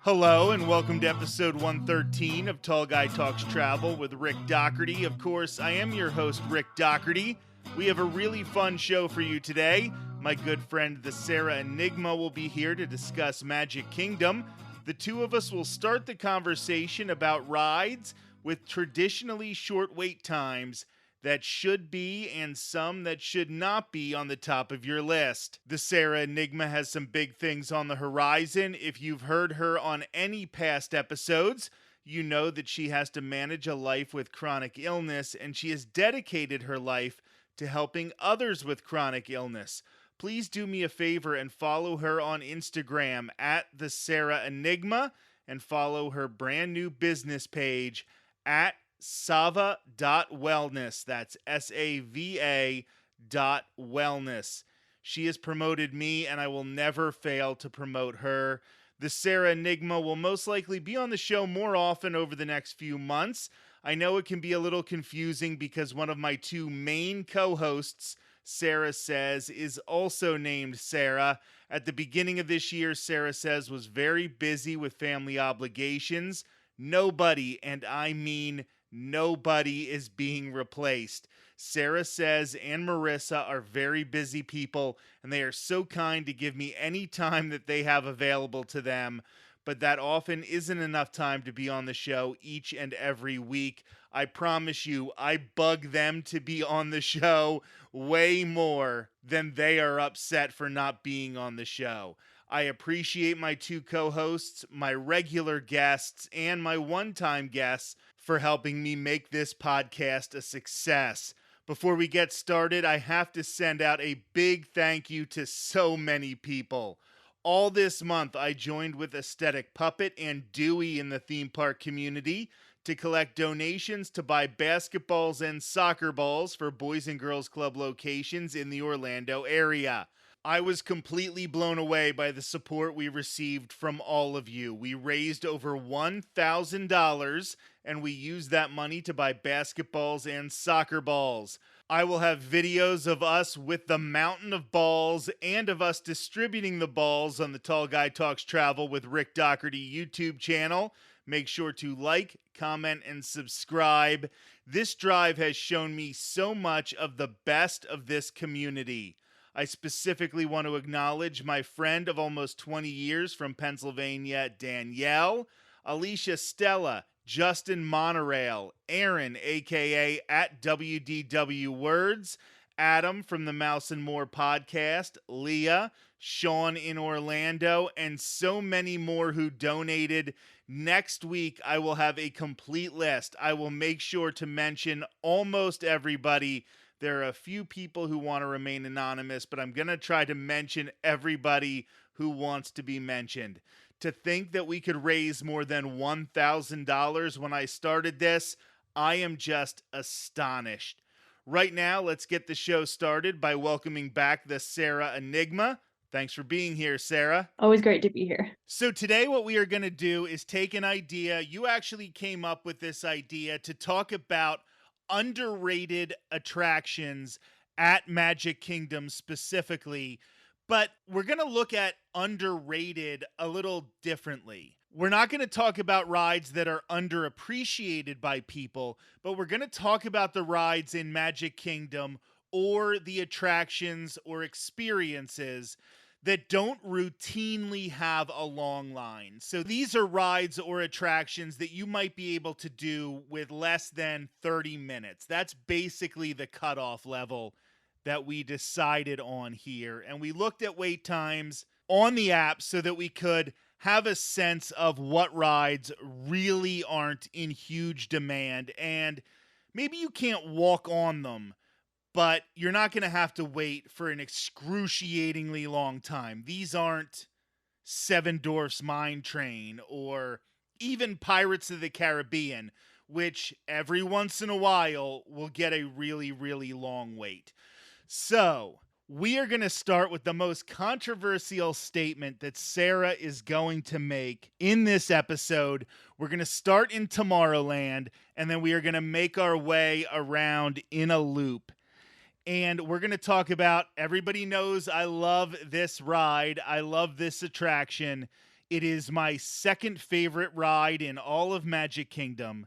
Hello and welcome to episode 113 of Tall Guy Talks Travel with Rick Doherty. Of course, I am your host, Rick Doherty. We have a really fun show for you today. My good friend, the Sarah Enigma, will be here to discuss Magic Kingdom. The two of us will start the conversation about rides with traditionally short wait times that should be and some that should not be on the top of your list. The Sarah Enigma has some big things on the horizon. If you've heard her on any past episodes, you know that she has to manage a life with chronic illness, and she has dedicated her life to helping others with chronic illness. Please do me a favor and follow her on Instagram at the Sarah Enigma, and follow her brand new business page at Sava.wellness. That's SAVA.wellness. She has promoted me, and I will never fail to promote her. The Sarah Enigma will most likely be on the show more often over the next few months. I know it can be a little confusing because one of my two main co-hosts, Sarah Says, is also named Sarah. At the beginning of this year, Sarah Says was very busy with family obligations. Nobody, and I mean nobody, is being replaced. Sarah Says and Marissa are very busy people, and they are so kind to give me any time that they have available to them, but that often isn't enough time to be on the show each and every week. I promise you, I bug them to be on the show way more than they are upset for not being on the show. I appreciate my two co-hosts, my regular guests, and my one-time guests for helping me make this podcast a success. Before we get started, I have to send out a big thank you to so many people. All this month, I joined with Aesthetic Puppet and Dewey in the theme park community to collect donations to buy basketballs and soccer balls for Boys and Girls Club locations in the Orlando area. I was completely blown away by the support we received from all of you. We raised over $1,000, and we used that money to buy basketballs and soccer balls. I will have videos of us with the mountain of balls and of us distributing the balls on the Tall Guy Talks Travel with Rick Doherty YouTube channel. Make sure to like, comment, and subscribe. This drive has shown me so much of the best of this community. I specifically want to acknowledge my friend of almost 20 years from Pennsylvania, Danielle, Alicia Stella, Justin Monorail, Aaron, aka at WDW Words, Adam from the Mouse and More podcast, Leah, Sean in Orlando, and so many more who donated. Next week, I will have a complete list. I will make sure to mention almost everybody. There are a few people who want to remain anonymous, but I'm going to try to mention everybody who wants to be mentioned. To think that we could raise more than $1,000 when I started this, I am just astonished. Right now, let's get the show started by welcoming back the Sarah Enigma. Thanks for being here, Sarah. Always great to be here. So today what we are going to do is take an idea. You actually came up with this idea to talk about underrated attractions at Magic Kingdom specifically, but we're going to look at underrated a little differently. We're not going to talk about rides that are underappreciated by people, but we're going to talk about the rides in Magic Kingdom or the attractions or experiences that don't routinely have a long line. So these are rides or attractions that you might be able to do with less than 30 minutes. That's basically the cutoff level that we decided on here. And we looked at wait times on the app so that we could have a sense of what rides really aren't in huge demand. And maybe you can't walk on them, but you're not going to have to wait for an excruciatingly long time. These aren't Seven Dwarfs Mine Train or even Pirates of the Caribbean, which every once in a while will get a really, really long wait. So we are going to start with the most controversial statement that Sarah is going to make in this episode. We're going to start in Tomorrowland, and then we are going to make our way around in a loop. And we're going to talk about, everybody knows I love this ride. I love this attraction. It is my second favorite ride in all of Magic Kingdom,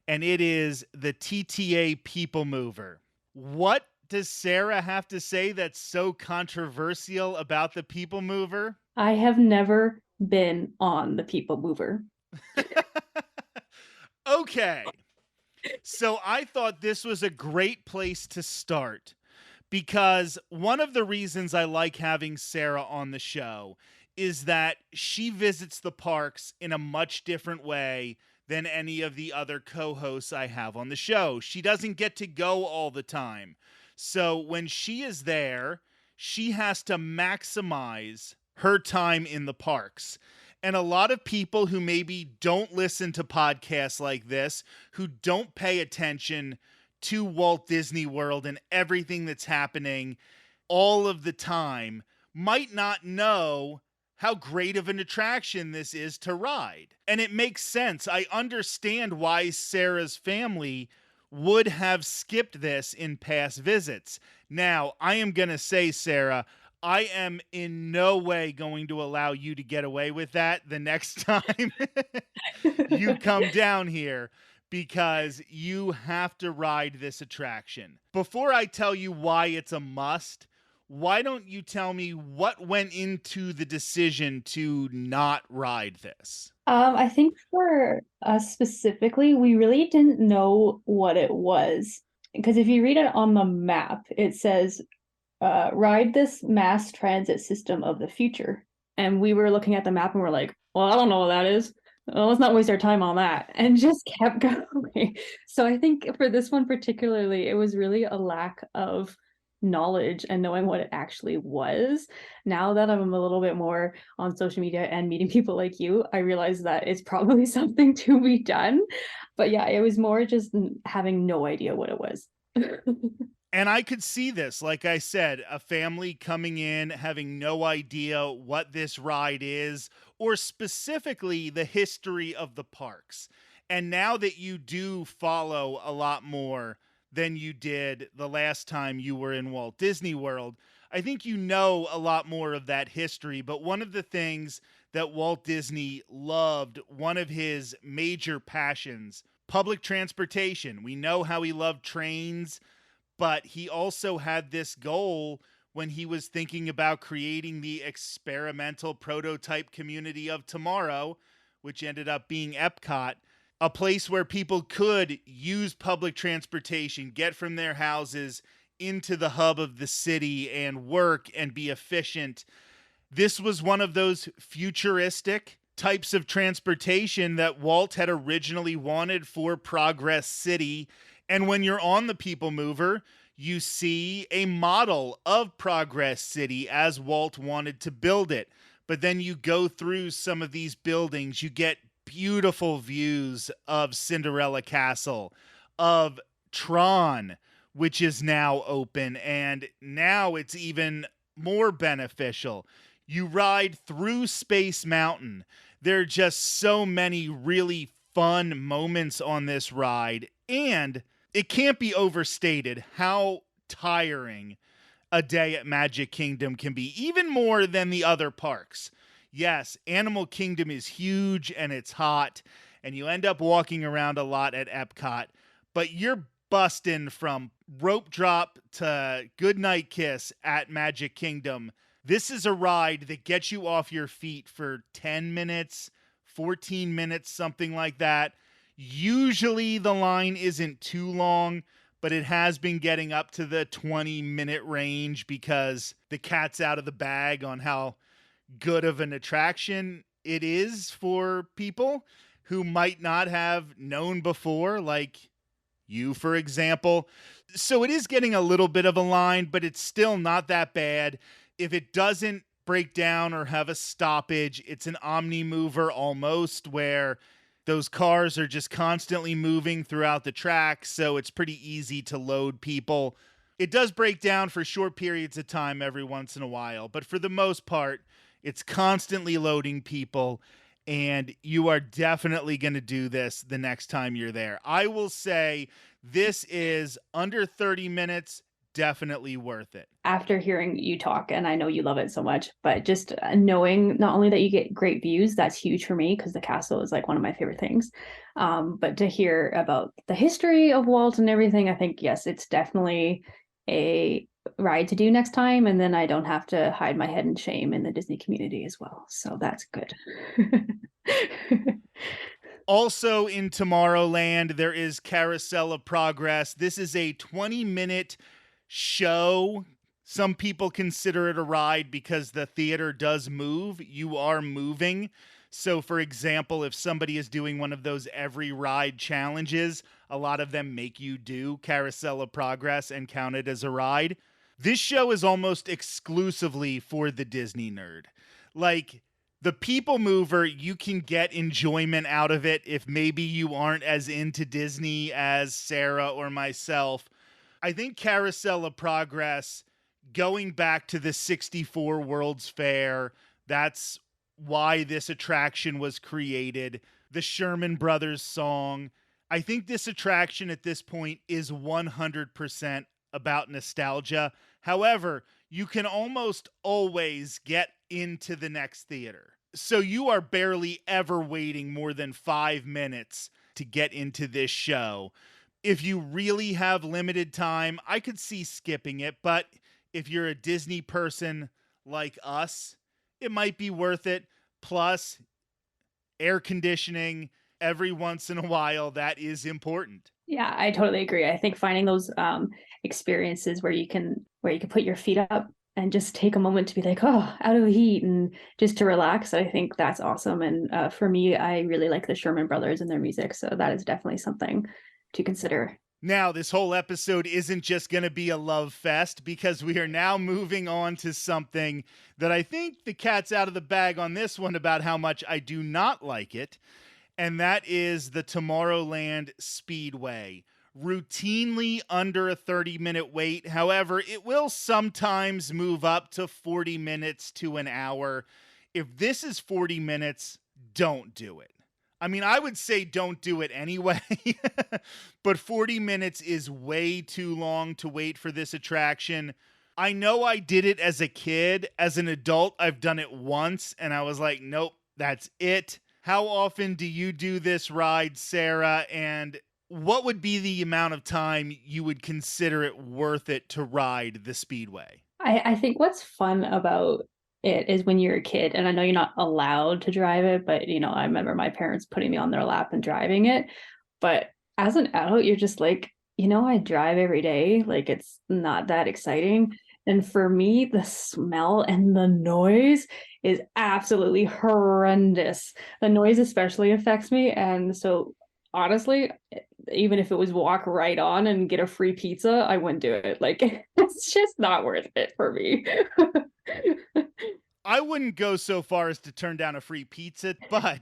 and it is the TTA People Mover. What does Sarah have to say that's so controversial about the People Mover? I have never been on the People Mover. Okay. So I thought this was a great place to start because one of the reasons I like having Sarah on the show is that she visits the parks in a much different way than any of the other co hosts I have on the show. She doesn't get to go all the time. So when she is there, she has to maximize her time in the parks. And a lot of people who maybe don't listen to podcasts like this, who don't pay attention to Walt Disney World and everything that's happening all of the time, might not know how great of an attraction this is to ride. And it makes sense. I understand why Sarah's family would have skipped this in past visits. Now, I am going to say, Sarah, I am in no way going to allow you to get away with that the next time you come down here because you have to ride this attraction. Before I tell you why it's a must, why don't you tell me what went into the decision to not ride this? I think for us specifically, we really didn't know what it was. Because if you read it on the map, it says, ride this mass transit system of the future. And we were looking at the map and we're like, well, I don't know what that is. Well, let's not waste our time on that. And just kept going. So I think for this one particularly, it was really a lack of knowledge and knowing what it actually was. Now that I'm a little bit more on social media and meeting people like you, I realize that it's probably something to be done. But yeah, it was more just having no idea what it was. And I could see this, like I said, a family coming in having no idea what this ride is, or specifically the history of the parks. And now that you do follow a lot more than you did the last time you were in Walt Disney World, I think you know a lot more of that history. But one of the things that Walt Disney loved, one of his major passions, public transportation. We know how he loved trains, but he also had this goal when he was thinking about creating the experimental prototype community of tomorrow, which ended up being Epcot, a place where people could use public transportation, get from their houses into the hub of the city and work and be efficient. This was one of those futuristic types of transportation that Walt had originally wanted for Progress City. And when you're on the People Mover, you see a model of Progress City as Walt wanted to build it. But then you go through some of these buildings, you get beautiful views of Cinderella Castle, of Tron, which is now open, and now it's even more beneficial. You ride through Space Mountain. There are just so many really fun moments on this ride, and it can't be overstated how tiring a day at Magic Kingdom can be, even more than the other parks. Yes, Animal Kingdom is huge and it's hot, and you end up walking around a lot at Epcot, but you're busting from rope drop to goodnight kiss at Magic Kingdom. This is a ride that gets you off your feet for 10 minutes, 14 minutes, something like that. Usually the line isn't too long, but it has been getting up to the 20-minute range because the cat's out of the bag on how good of an attraction it is for people who might not have known before, like you, for example. So it is getting a little bit of a line, but it's still not that bad. If it doesn't break down or have a stoppage, it's an omni mover almost, where those cars are just constantly moving throughout the track, so it's pretty easy to load people. It does break down for short periods of time every once in a while, but for the most part, it's constantly loading people, and you are definitely going to do this the next time you're there. I will say this is under 30 minutes, definitely worth it. After hearing you talk, and I know you love it so much, but just knowing not only that you get great views, that's huge for me because the castle is like one of my favorite things. But to hear about the history of Walt and everything, I think, yes, it's definitely a ride to do next time. And then I don't have to hide my head in shame in the Disney community as well. So that's good. Also in Tomorrowland, there is Carousel of Progress. This is a 20-minute show. Some people consider it a ride because the theater does move. You are moving. So, for example, if somebody is doing one of those every ride challenges, a lot of them make you do Carousel of Progress and count it as a ride. This show is almost exclusively for the Disney nerd. Like, the People Mover, you can get enjoyment out of it if maybe you aren't as into Disney as Sarah or myself. I think Carousel of Progress, going back to the 64 World's Fair, that's why this attraction was created. The Sherman Brothers song. I think this attraction at this point is 100% about nostalgia. However, you can almost always get into the next theater. So you are barely ever waiting more than 5 minutes to get into this show. If you really have limited time, I could see skipping it, but if you're a Disney person like us, it might be worth it. Plus, air conditioning every once in a while, that is important. Yeah, I totally agree. I think finding those experiences where you can put your feet up and just take a moment to be like, oh, out of the heat and just to relax. I think that's awesome. And for me, I really like the Sherman Brothers and their music. So that is definitely something to consider. Now, this whole episode isn't just going to be a love fest because we are now moving on to something that I think the cat's out of the bag on this one about how much I do not like it. And that is the Tomorrowland Speedway. Routinely under a 30-minute wait. However, it will sometimes move up to 40 minutes to an hour. If this is 40 minutes, don't do it. I mean, I would say don't do it anyway, but 40 minutes is way too long to wait for this attraction. I know I did it as a kid. As an adult, I've done it once, and I was like, nope, that's it. How often do you do this ride, Sarah? And what would be the amount of time you would consider it worth it to ride the Speedway? I think what's fun about it is when you're a kid, and I know you're not allowed to drive it, but I remember my parents putting me on their lap and driving it. But as an adult, you're just like, I drive every day. Like it's not that exciting. And for me, the smell and the noise is absolutely horrendous. The noise especially affects me. And so honestly, even if it was walk right on and get a free pizza, I wouldn't do it. Like it's just not worth it for me. I wouldn't go so far as to turn down a free pizza, but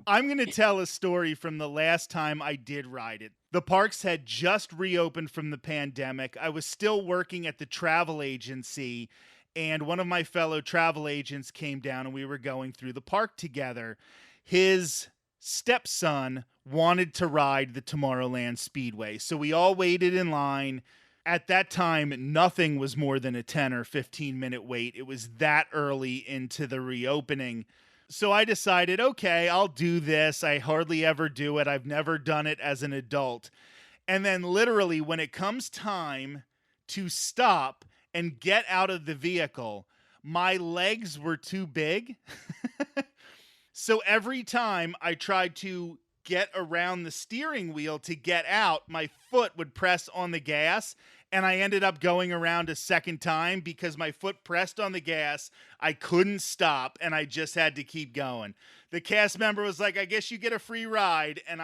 I'm going to tell a story from the last time I did ride it. The parks had just reopened from the pandemic. I was still working at the travel agency, and one of my fellow travel agents came down and we were going through the park together. His stepson wanted to ride the Tomorrowland Speedway, so we all waited in line. At that time, nothing was more than a 10 or 15-minute wait. It was that early into the reopening. So I decided, okay, I'll do this. I hardly ever do it. I've never done it as an adult. And then literally when it comes time to stop and get out of the vehicle, my legs were too big. So every time I tried to get around the steering wheel to get out, my foot would press on the gas. And I ended up going around a second time because my foot pressed on the gas. I couldn't stop, and I just had to keep going. The cast member was like, I guess you get a free ride. And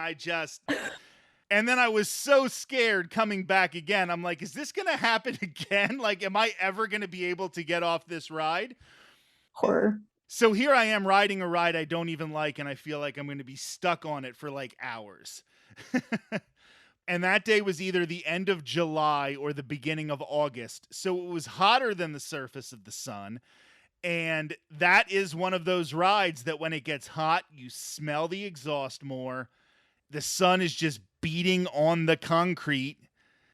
and then I was so scared coming back again. I'm like, is this going to happen again? Like, am I ever going to be able to get off this ride? Horror. So here I am riding a ride I don't even like, and I feel like I'm going to be stuck on it for like hours. And that day was either the end of July or the beginning of August. So it was hotter than the surface of the sun. And that is one of those rides that when it gets hot, you smell the exhaust more. The sun is just beating on the concrete.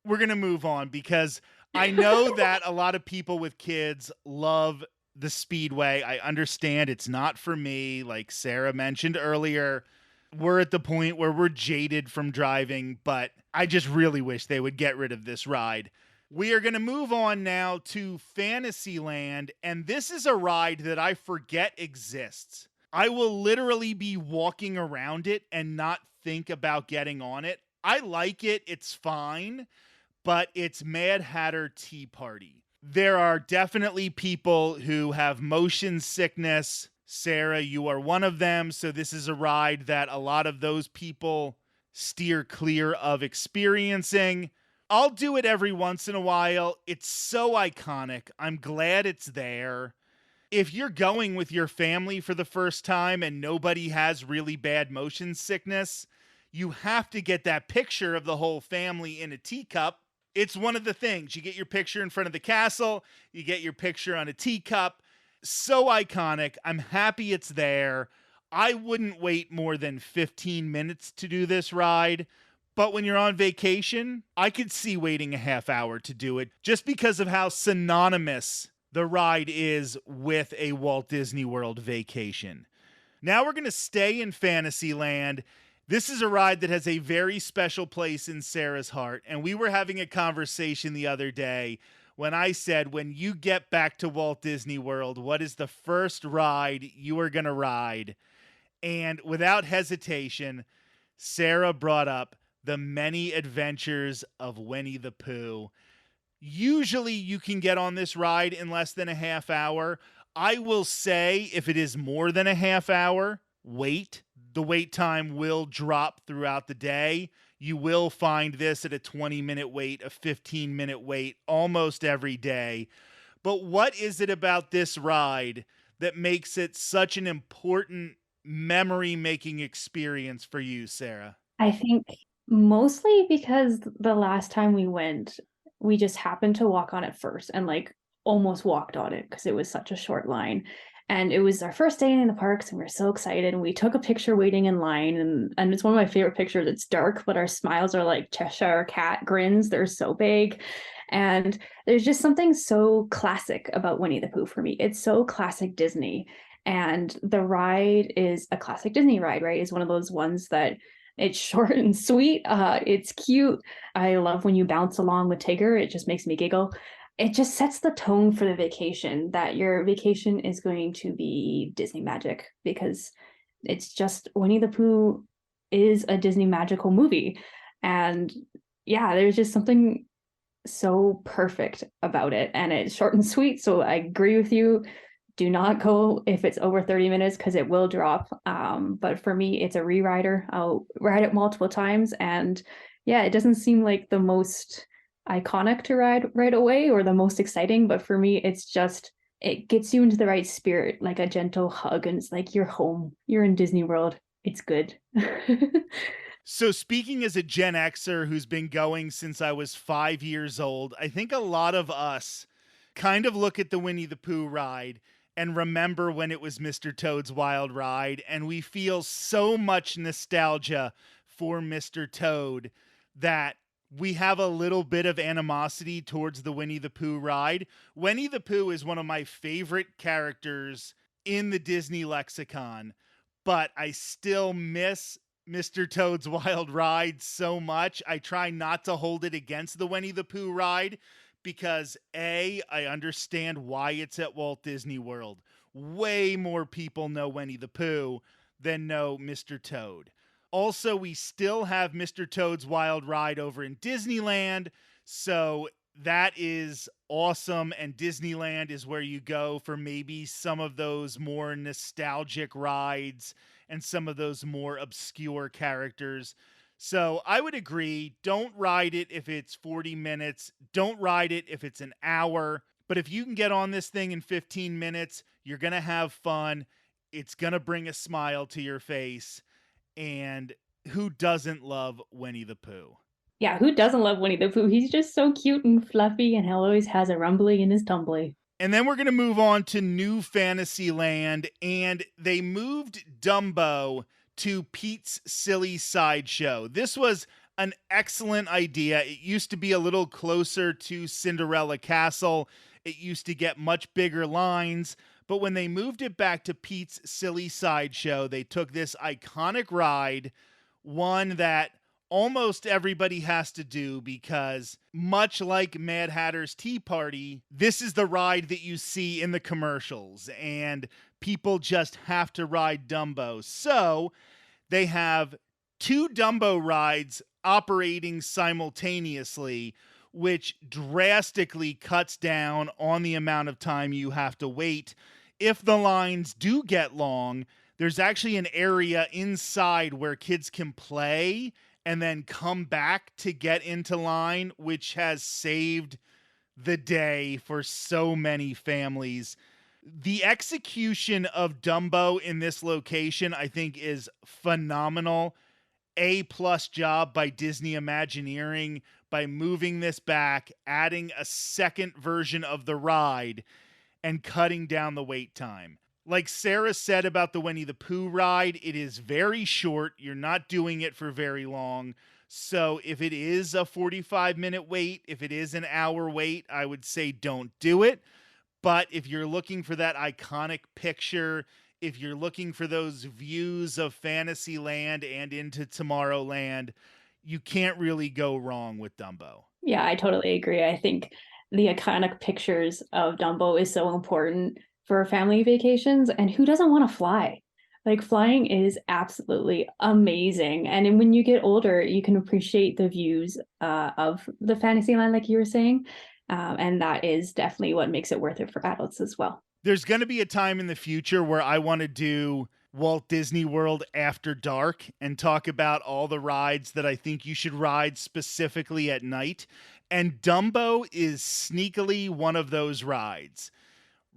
we're going to move on because I know that a lot of people with kids love the Speedway. I understand it's not for me. Like Sarah mentioned earlier, we're at the point where we're jaded from driving, but I just really wish they would get rid of this ride. We are going to move on now to Fantasyland, and this is a ride that I forget exists. I will literally be walking around it and not think about getting on it. I like it, it's fine, but it's Mad Hatter Tea Party. There are definitely people who have motion sickness. Sarah, you are one of them. So this is a ride that a lot of those people steer clear of experiencing. I'll do it every once in a while. It's so iconic. I'm glad it's there. If you're going with your family for the first time and nobody has really bad motion sickness, you have to get that picture of the whole family in a teacup. It's one of the things. You get your picture in front of the castle, you get your picture on a teacup. So iconic. I'm happy it's there. I wouldn't wait more than 15 minutes to do this ride. But when you're on vacation, I could see waiting a half hour to do it just because of how synonymous the ride is with a Walt Disney World vacation. Now we're going to stay in Fantasyland. This is a ride that has a very special place in Sarah's heart. And we were having a conversation the other day when I said, when you get back to Walt Disney World, what is the first ride you are going to ride? And without hesitation, Sarah brought up The Many Adventures of Winnie the Pooh. Usually you can get on this ride in less than a half hour. I will say if it is more than a half hour, wait. The wait time will drop throughout the day. You will find this at a 20-minute wait, a 15-minute wait almost every day. But what is it about this ride that makes it such an important memory-making experience for you, Sarah? I think mostly because the last time we went, we just happened to walk on it first and like almost walked on it because it was such a short line. And it was our first day in the parks and we were so excited. And we took a picture waiting in line. And it's one of my favorite pictures. It's dark, but our smiles are like Cheshire cat grins. They're so big. And there's just something so classic about Winnie the Pooh for me. It's so classic Disney. And the ride is a classic Disney ride, right? It's one of those ones that it's short and sweet. It's cute. I love when you bounce along with Tigger. It just makes me giggle. It just sets the tone for the vacation that your vacation is going to be Disney magic because it's just Winnie the Pooh is a Disney magical movie. And yeah, there's just something so perfect about it. And it's short and sweet. So I agree with you. Do not go if it's over 30 minutes because it will drop. But for me, it's a re-rider. I'll ride it multiple times. And yeah, it doesn't seem like the most iconic to ride right away or the most exciting. But for me, it's just, it gets you into the right spirit, like a gentle hug. And it's like you're home. You're in Disney World. It's good. So speaking as a Gen Xer who's been going since I was 5 years old, I think a lot of us kind of look at the Winnie the Pooh ride and remember when it was Mr. Toad's Wild Ride, and we feel so much nostalgia for Mr. Toad that we have a little bit of animosity towards the Winnie the Pooh ride. Winnie the Pooh is one of my favorite characters in the Disney lexicon, but I still miss Mr. Toad's Wild Ride so much. I try not to hold it against the Winnie the Pooh ride because A, I understand why it's at Walt Disney World. Way more people know Winnie the Pooh than know Mr. Toad. Also, we still have Mr. Toad's Wild Ride over in Disneyland, so that is awesome, and Disneyland is where you go for maybe some of those more nostalgic rides and some of those more obscure characters. So I would agree, don't ride it if it's 40 minutes. Don't ride it if it's an hour. But if you can get on this thing in 15 minutes, you're going to have fun. It's going to bring a smile to your face. And who doesn't love Winnie the Pooh? Yeah, who doesn't love Winnie the Pooh? He's just so cute and fluffy and he always has a rumbly in his tumbly. And then we're going to move on to New Fantasyland. And they moved Dumbo to Pete's Silly Sideshow. This was an excellent idea. It used to be a little closer to Cinderella Castle. It used to get much bigger lines. But when they moved it back to Pete's Silly Sideshow, they took this iconic ride, one that almost everybody has to do because, much like Mad Hatter's Tea Party, this is the ride that you see in the commercials, and people just have to ride Dumbo. So they have two Dumbo rides operating simultaneously, which drastically cuts down on the amount of time you have to wait. If the lines do get long, there's actually an area inside where kids can play and then come back to get into line, which has saved the day for so many families. The execution of Dumbo in this location, I think, is phenomenal. A+ job by Disney Imagineering by moving this back, adding a second version of the ride, and cutting down the wait time. Like Sarah said about the Winnie the Pooh ride, it is very short. You're not doing it for very long. So if it is a 45-minute wait, if it is an hour wait, I would say don't do it. But if you're looking for that iconic picture, if you're looking for those views of Fantasyland and into Tomorrowland, you can't really go wrong with Dumbo. Yeah, I totally agree. I think the iconic pictures of Dumbo is so important for family vacations. And who doesn't want to fly? Like, flying is absolutely amazing. And when you get older, you can appreciate the views of the Fantasyland, like you were saying. And that is definitely what makes it worth it for adults as well. There's going to be a time in the future where I want to do Walt Disney World After Dark and talk about all the rides that I think you should ride specifically at night. And Dumbo is sneakily one of those rides.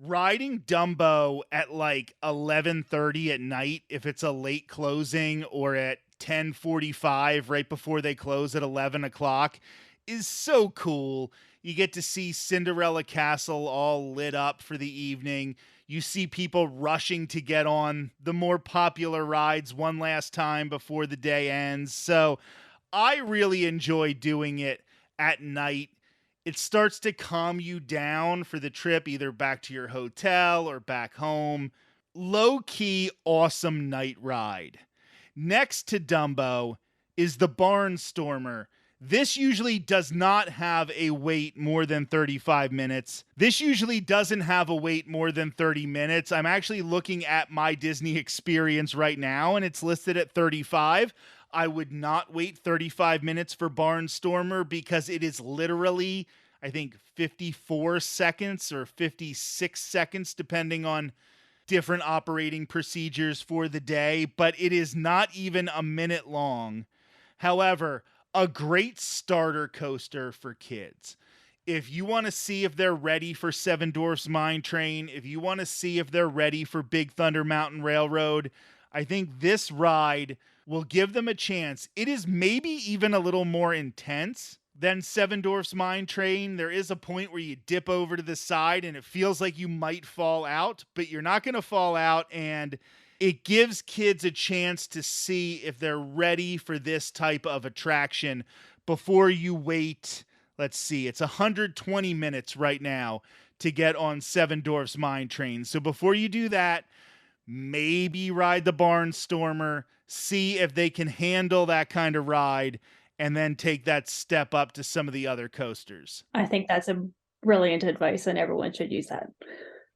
Riding Dumbo at like 11:30 at night, if it's a late closing, or at 10:45 right before they close at 11 o'clock, is so cool. You get to see Cinderella Castle all lit up for the evening. You see people rushing to get on the more popular rides one last time before the day ends. So I really enjoy doing it at night. It starts to calm you down for the trip, either back to your hotel or back home. Low key, awesome night ride. Next to Dumbo is the Barnstormer. This usually does not have a wait more than 35 minutes. This usually doesn't have a wait more than 30 minutes. I'm actually looking at my Disney experience right now, and it's listed at 35. I would not wait 35 minutes for Barnstormer because it is literally, I think, 54 seconds or 56 seconds, depending on different operating procedures for the day, but it is not even a minute long. However, a great starter coaster for kids. If you want to see if they're ready for Seven Dwarfs Mine Train, if you want to see if they're ready for Big Thunder Mountain Railroad, I think this ride will give them a chance. It is maybe even a little more intense than Seven Dwarfs Mine Train. There is a point where you dip over to the side and it feels like you might fall out, but you're not going to fall out, and it gives kids a chance to see if they're ready for this type of attraction before you wait. Let's see, it's 120 minutes right now to get on Seven Dwarfs Mine Train. So before you do that, maybe ride the Barnstormer, see if they can handle that kind of ride, and then take that step up to some of the other coasters. I think that's a brilliant advice, and everyone should use that.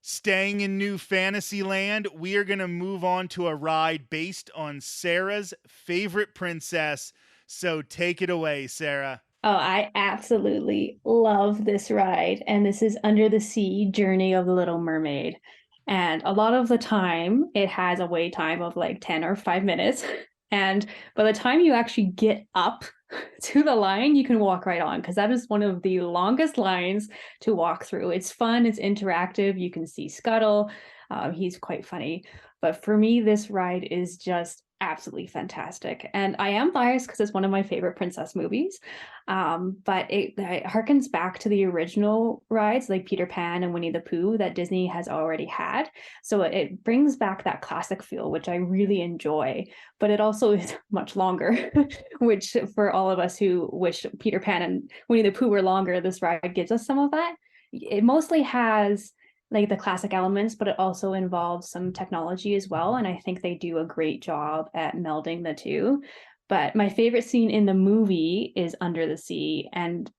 Staying in New Fantasyland, we are going to move on to a ride based on Sarah's favorite princess. So take it away, Sarah. Oh, I absolutely love this ride. And this is Under the Sea Journey of the Little Mermaid. And a lot of the time, it has a wait time of like 10 or 5 minutes. And by the time you actually get up to the line, you can walk right on, because that is one of the longest lines to walk through. It's fun, it's interactive. You can see Scuttle. He's quite funny. But for me, this ride is just absolutely fantastic. And I am biased because it's one of my favorite princess movies. But it harkens back to the original rides like Peter Pan and Winnie the Pooh that Disney has already had. So it brings back that classic feel, which I really enjoy. But it also is much longer, which for all of us who wish Peter Pan and Winnie the Pooh were longer, this ride gives us some of that. It mostly has like the classic elements, but it also involves some technology as well. And I think they do a great job at melding the two. But my favorite scene in the movie is Under the Sea. And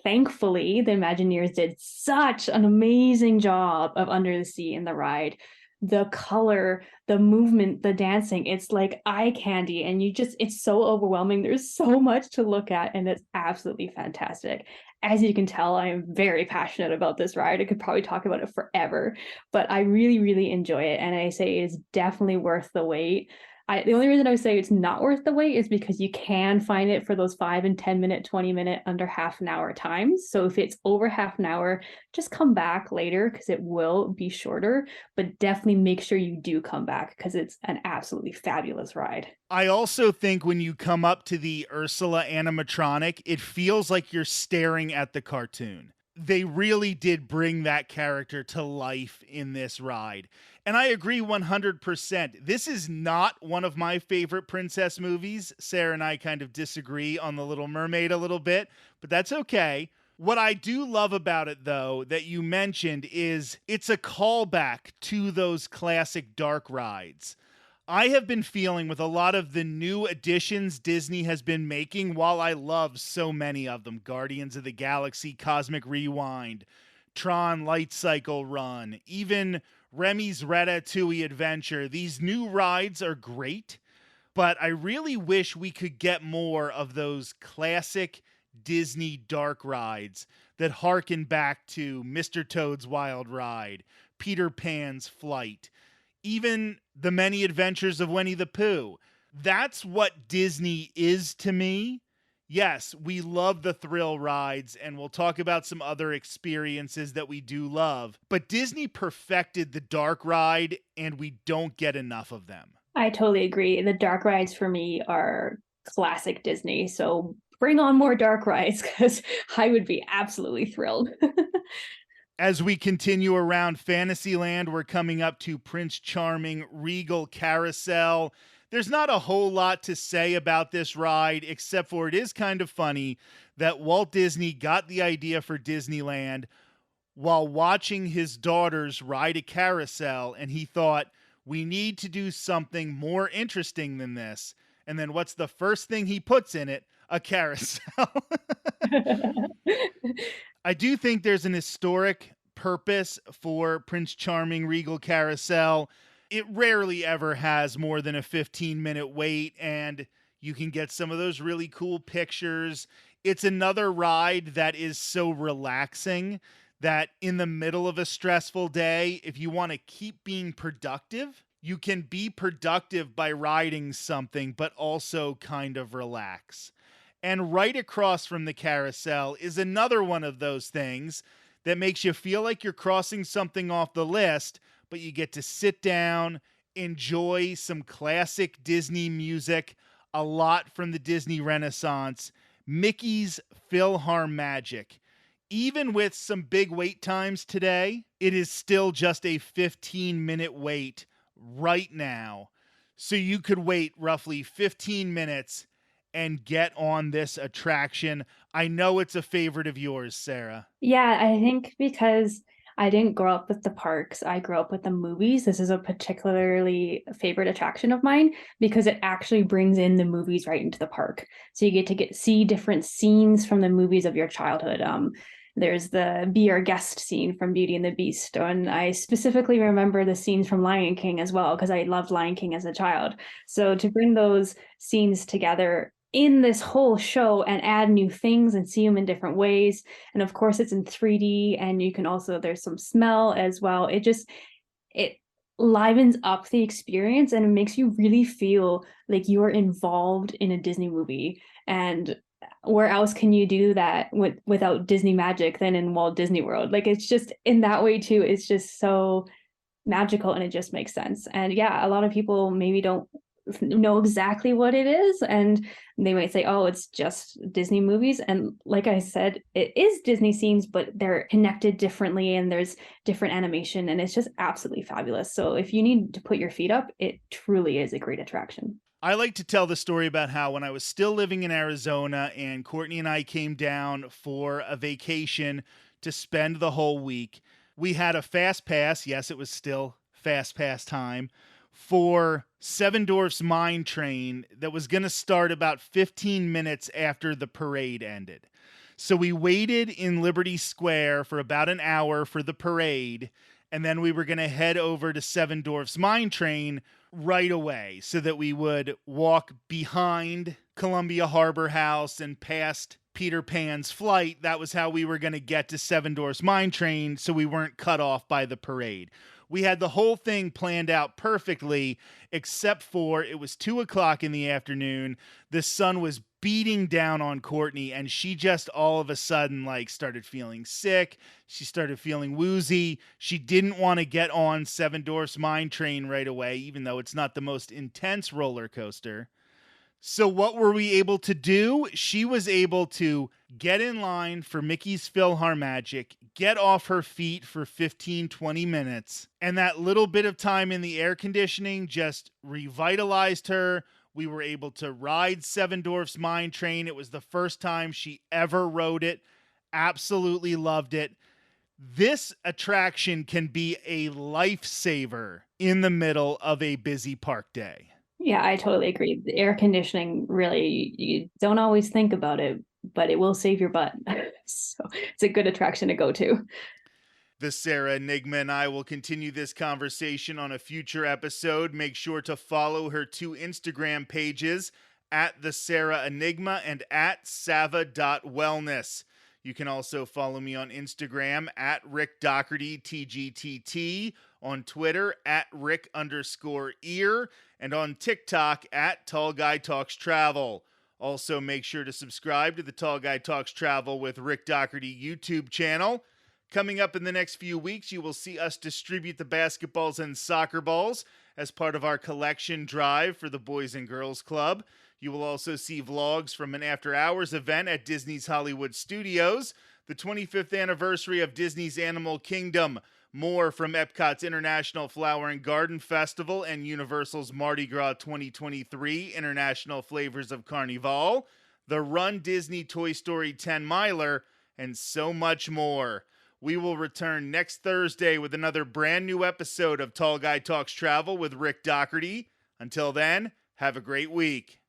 thankfully, the Imagineers did such an amazing job of Under the Sea in the ride. The color, the movement, the dancing, it's like eye candy. And it's so overwhelming. There's so much to look at, and it's absolutely fantastic. As you can tell, I am very passionate about this ride. I could probably talk about it forever, but I really, really enjoy it. And I say it's definitely worth the wait. The only reason I would say it's not worth the wait is because you can find it for those 5 and 10 minute, 20 minute, under half an hour times. So if it's over half an hour, just come back later because it will be shorter, but definitely make sure you do come back because it's an absolutely fabulous ride. I also think when you come up to the Ursula animatronic, it feels like you're staring at the cartoon. They really did bring that character to life in this ride. And I agree 100%. This is not one of my favorite princess movies. Sarah and I kind of disagree on The Little Mermaid a little bit, but that's okay. What I do love about it, though, that you mentioned is it's a callback to those classic dark rides. I have been feeling with a lot of the new additions Disney has been making, while I love so many of them, Guardians of the Galaxy, Cosmic Rewind, Tron Light Cycle Run, even Remy's Ratatouille Adventure. These new rides are great, but I really wish we could get more of those classic Disney dark rides that harken back to Mr. Toad's Wild Ride, Peter Pan's Flight, even The Many Adventures of Winnie the Pooh. That's what Disney is to me. Yes, we love the thrill rides, and we'll talk about some other experiences that we do love, but Disney perfected the dark ride, and we don't get enough of them. I totally agree. The dark rides for me are classic Disney. So bring on more dark rides because I would be absolutely thrilled. As we continue around Fantasyland, we're coming up to Prince Charming Regal Carousel. There's not a whole lot to say about this ride, except for it is kind of funny that Walt Disney got the idea for Disneyland while watching his daughters ride a carousel, and he thought, we need to do something more interesting than this. And then what's the first thing he puts in it? A carousel. I do think there's an historic purpose for Prince Charming Regal Carousel. It rarely ever has more than a 15-minute wait, and you can get some of those really cool pictures. It's another ride that is so relaxing that in the middle of a stressful day, if you want to keep being productive, you can be productive by riding something, but also kind of relax. And right across from the carousel is another one of those things that makes you feel like you're crossing something off the list, but you get to sit down, enjoy some classic Disney music, a lot from the Disney Renaissance, Mickey's PhilharMagic. Even with some big wait times today, it is still just a 15-minute wait right now. So you could wait roughly 15 minutes and get on this attraction. I know it's a favorite of yours, Sarah. Yeah, I think because I didn't grow up with the parks, I grew up with the movies. This is a particularly favorite attraction of mine because it actually brings in the movies right into the park. So you get see different scenes from the movies of your childhood. There's the Be Our Guest scene from Beauty and the Beast. And I specifically remember the scenes from Lion King as well, because I loved Lion King as a child. So to bring those scenes together in this whole show and add new things and see them in different ways. And of course it's in 3D, and you can also, there's some smell as well. It livens up the experience, and it makes you really feel like you're involved in a Disney movie. And where else can you do that without Disney magic than in Walt Disney World? Like, it's just in that way too, it's just so magical, and it just makes sense. And yeah, a lot of people maybe don't know exactly what it is, and they might say, oh, it's just Disney movies. And like I said, it is Disney scenes, but they're connected differently and there's different animation, and it's just absolutely fabulous. So if you need to put your feet up, it truly is a great attraction. I like to tell the story about how when I was still living in Arizona and Courtney and I came down for a vacation to spend the whole week, we had a fast pass. Yes, it was still fast pass time for Seven Dwarfs Mine Train that was going to start about 15 minutes after the parade ended. So we waited in Liberty Square for about an hour for the parade, and then we were going to head over to Seven Dwarfs Mine Train right away so that we would walk behind Columbia Harbor House and past Peter Pan's flight. That was how we were going to get to Seven Dwarfs Mine Train so we weren't cut off by the parade. We had the whole thing planned out perfectly, except for it was 2:00 in the afternoon. The sun was beating down on Courtney, and she just all of a sudden started feeling sick. She started feeling woozy. She didn't want to get on Seven Dwarfs Mine Train right away, even though it's not the most intense roller coaster. So what were we able to do? She was able to get in line for Mickey's PhilharMagic, get off her feet for 15, 20 minutes, and that little bit of time in the air conditioning just revitalized her. We were able to ride Seven Dwarfs Mine Train. It was the first time she ever rode it. Absolutely loved it. This attraction can be a lifesaver in the middle of a busy park day. Yeah, I totally agree. The air conditioning really, you don't always think about it, but it will save your butt. So it's a good attraction to go to. The Sarah Enigma and I will continue this conversation on a future episode. Make sure to follow her two Instagram pages at the Sarah Enigma and at sava.wellness. You can also follow me on Instagram at Rick Doherty, TGTT, on Twitter at Rick_ear, and on TikTok at Tall Guy Talks Travel. Also, make sure to subscribe to the Tall Guy Talks Travel with Rick Doherty YouTube channel. Coming up in the next few weeks, you will see us distribute the basketballs and soccer balls as part of our collection drive for the Boys and Girls Club. You will also see vlogs from an after-hours event at Disney's Hollywood Studios, the 25th anniversary of Disney's Animal Kingdom, more from Epcot's International Flower and Garden Festival and Universal's Mardi Gras 2023 International Flavors of Carnival, the Run Disney Toy Story 10-miler, and so much more. We will return next Thursday with another brand new episode of Tall Guy Talks Travel with Rick Doherty. Until then, have a great week.